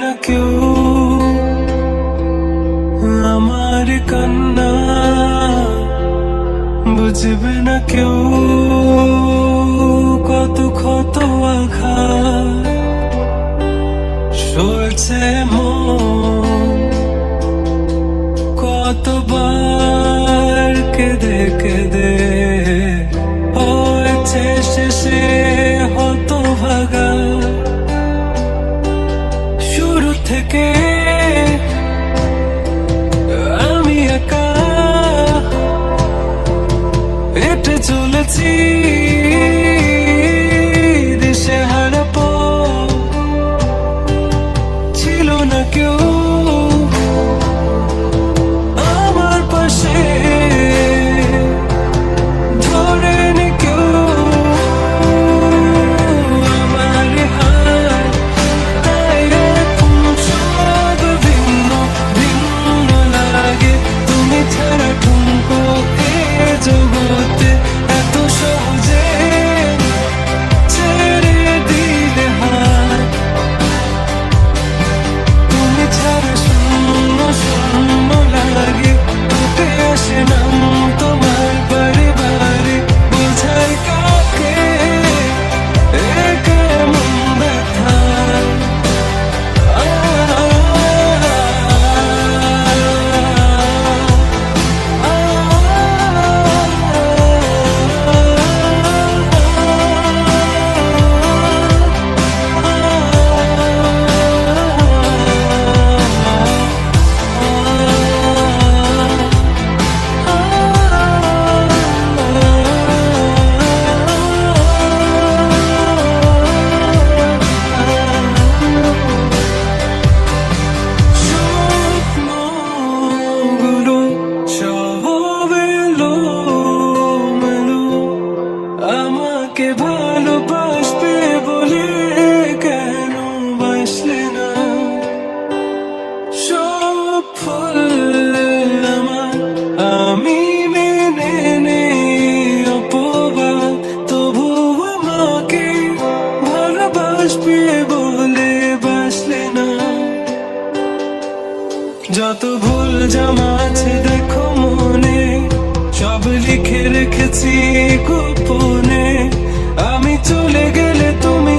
না কেউ আমার কান্না, বুঝবে না কেউ কত ক্ষত আঘাত সরছে মন, কতবার কেঁদে কেঁদে হয়েছে শেষে হতভাগা। শুরু থেকে আমি একা হেঁটে চলেছি দেশে হারা পথ, ছিল না কেউ আমার পাশে, ধরেনি কেউ আমার হাত। তাই এখন সব ভিন্ন ভিন্ন লাগে, তুমি ছাড়া ঠুনকো এ জগতে এত সহজে ছেড়ে দিলে হাত। তুমি ছাড়া শূন্য শূন্য লাগে, উঠে আসে নাম তোমার বারে বারে, বোঝাই কাকে এ কেমন ব্যথা। স্বপ্নগুলো সব এলোমেলো, আমাকে ভালোবাসবে বলে কেন বাসলে না। সব ফুল আমার আমি মেনে নেই অপবাদ, তবু আমাকে ভালোবাসবে বলে বাসলে না। যত ভুল জামা আছে দেখো মনে, সব লিখে রেখেছি গোপনে, আমি চলে গেলে তুমি